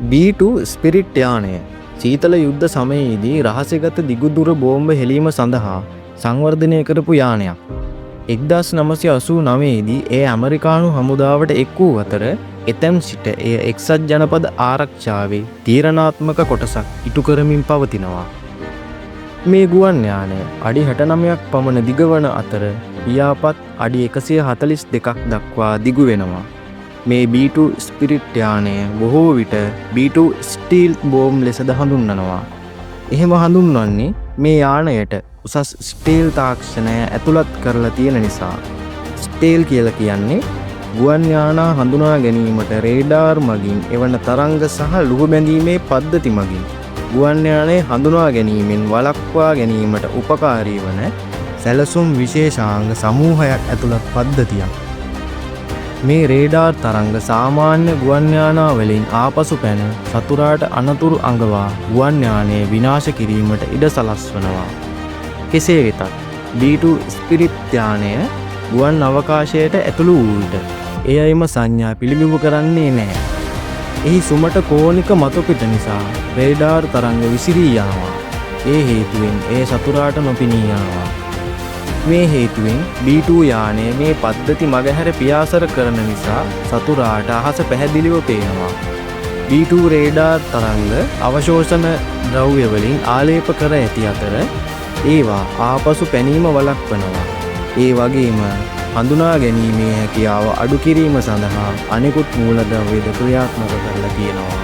B2 spirit යානය සීතල යුද්ධ සමයේදී රහස්‍යගත දිගුදුර බෝම්බ හෙලීම සඳහා සංවර්ධනය කරපු යානයක්. 1989 දී එය ඇමරිකානු හමුදාවට එක් වූ අතර එතැන් සිට එය එක්සත් ජනපද ආරක්ෂාවේ තීරණාත්මක කොටසක් ඉටු කරමින් පවතිනවා. මේ ගුවන් යානය අඩි 69ක් පමණ දිග වන අතර පියාපත් අඩි 142ක් දක්වා දිගු වෙනවා. මේ B2 ස්පිරිට් යානය බොහෝ විට B2 ස්ටීල් බෝම් ලෙසද හඳුන්වනවා. එහෙම හඳුන්වන්නේ මේ යානයට උසස් ස්ටීල් තාක්ෂණය ඇතුළත් කරලා තියෙන නිසා. ස්ටීල් කියලා කියන්නේ ගුවන් යානා හඳුනා ගැනීමට රේඩාර් මගින් එවන තරංග සහ ලුහු බැඳීමේ පද්ධති මගින් ගුවන් යානය හඳුනා ගැනීමෙන් වළක්වා ගැනීමට උපකාරී වන සැලසුම් විශේෂාංග සමූහයක් ඇතුළත් පද්ධතියක්. මේ රේඩාර් තරංග සාමාන්‍ය ගුවන් යානා වලින් ආපසු පැන සතුරාට අනතුරු අඟවා ගුවන් යානය විනාශ කිරීමට ඉඩ සලස්වනවා. කෙසේ වෙතත් B2 ස්පිරිට් යානය ගුවන් අවකාශයට ඇතුළු වූ විට එයම සංඥා පිළිබිඹු කරන්නේ නැහැ. එහි සුමට කෝණික මතුපිට නිසා රේඩාර් තරංග විසිරී යනවා. ඒ හේතුවෙන් එය සතුරාට නොපෙනී යනවා. මේ හේතුවෙන් B2 යානය මේ පද්ධති මගහැර පියාසර කරන නිසා සතුරාට අහස පැහැදිලිව පේනවා. B2 රේඩාර් තරංග අවශෝෂණ ද්‍රව්‍ය වලින් ආලේප කර ඇති අතර ඒවා ආපසු පැනීම වළක්වනවා. ඒ වගේම හඳුනා ගැනීමේ හැකියාව අඩු කිරීම සඳහා අනෙකුත් මූලද්‍රව්‍යද ක්‍රියාත්මක කරලා තියෙනවා.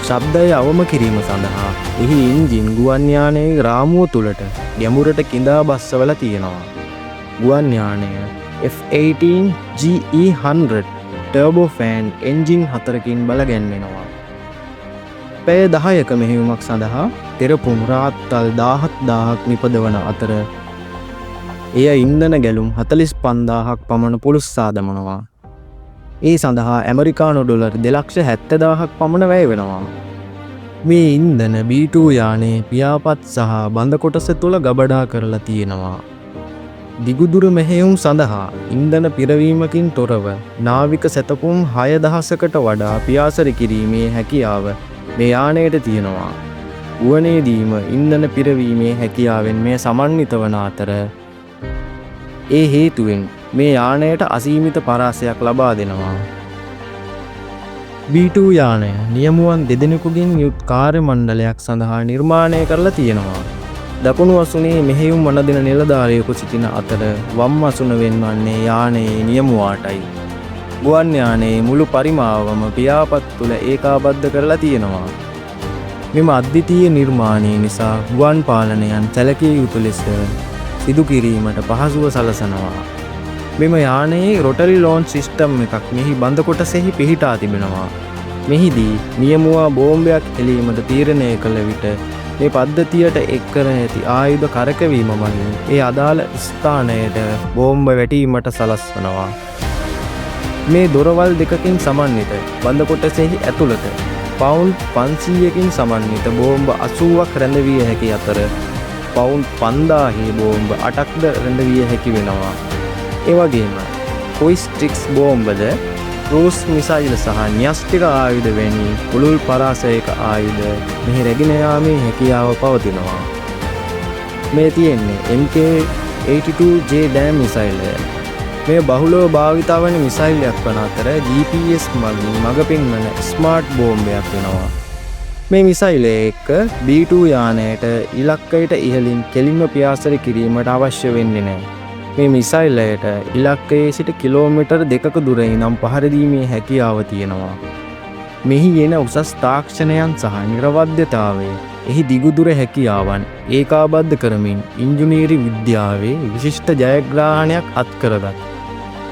ශබ්දය අවම කිරීම සඳහා එහි එන්ජින් ගුවන් යානයේ රාමුව තුලට ගැඹුරට කිඳා බස්සවලා තියෙනවා. ගුවන් යානය F-18GE100 ටර්බෝ ෆෑන් එන්ජින් 4කින් බලගැන්වෙනවා. පැය 10ක මෙහෙයුමක් සඳහා තෙරපුම් රාත්තල් 17000ක් නිපදවන අතර එය ඉන්ධන ගැලුම් 45000ක් පමණ පුලුස්සා දමනවා. ඒ සඳහා ඇමරිකානු ඩොලර් 2,70,000ක් පමණ වැය වෙනවා. මේ ඉන්ධන B2 යානයේ පියාපත් සහ බඳ කොටස තුල ගබඩා කරලා තියෙනවා. දිගුදුර මෙහෙයුම් සඳහා ඉන්ධන පිරවීමකින් තොරව නාවික සැතපුම් 6000කට වඩා පියාසර කිරීමේ හැකියාව මේ යානයට තියෙනවා. ගුවනේදීම ඉන්ධන පිරවීමේ හැකියාවෙන් මේ සමන්විත වන අතර ඒ හේතුවෙන් මේ යානයට අසීමිත පරාසයක් ලබා දෙනවා. B2 යානය නියමුවන් දෙදෙනෙකුගෙන් යුත් කාර්ය මණ්ඩලයක් සඳහා නිර්මාණය කරලා තියෙනවා. දකුණු අසුනේ මෙහෙයුම් වනදින නිලධාරියෙකු සිටින අතර වම් අසුන වෙන්වන්නේ යානයේ නියමුවාටයි. ගුවන් යානයේ මුළු පරිමාවම පියාපත් තුළ ඒකාබද්ධ කරලා තියෙනවා. මෙම අද්විතීය නිර්මාණය නිසා ගුවන් පාලනයන් සැලකිය යුතු ලෙස සිදු කිරීමට පහසුව සලසනවා. මෙම යානයේ රොටරි ලෝන්ච් සිස්ටම් එකක් මෙහි බඳ කොටසෙහි පිහිටා තිබෙනවා. මෙහිදී නියමුවා බෝම්බයක් එලීමට තීරණය කළ විට මේ පද්ධතියට එක් කර ඇති ආයුධ කරකවීම මගින් ඒ අදාළ ස්ථානයට බෝම්බ වැටීමට සලස්වනවා. මේ දොරවල් දෙකකින් සමන්විත බඳ කොටසෙහි ඇතුළත පවුන්ඩ් 500කින් සමන්විත බෝම්බ 80ක් රැඳවිය හැකි අතර පවුන්ඩ් 5000 බෝම්බ 8ක්ද රැඳවිය හැකි වෙනවා. ඒ වගේම කොයිස්ට්‍රික්ස් බෝම්බද ක්‍රූස් මිසයිල් සහ න්‍යෂ්ටික ආයුධ වැනි පුළුල් පරාසයක ආයුධ මෙහි රැගෙන යාමේ හැකියාව පවතිනවා. මේ තියෙන්නේ MK-82J ඩෑම් මිසයිලය. මේ බහුලව භාවිතා වන මිසයිලයක් වන අතර GPS මගින් මඟ පෙන්වන ස්මාර්ට් බෝම්බයක් වෙනවා. මේ මිසයිලය එක්ක B2 යානයට ඉලක්කයට ඉහළින් කෙලින්ම පියාසර කිරීමට අවශ්‍ය වෙන්නේ නැහැ. මේ මිසයිලයට ඉලක්කයේ සිට කිලෝමීටර් 2ක දුර ඉඳන් පහර දීමේ හැකියාව තියෙනවා. මෙහි එන උසස් තාක්ෂණයන් සහ නිර්වද්‍යතාවය එහි දිගුදුර හැකියාවන් ඒකාබද්ධ කරමින් ඉංජිනේරි විද්‍යාවේ විශිෂ්ට ජයග්‍රහණයක් අත්කරගත්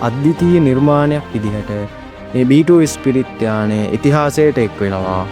අද්විතීය නිර්මාණයක් විදිහට මේ B2 ස්පිරිට් යානය ඉතිහාසයට එක් වෙනවා.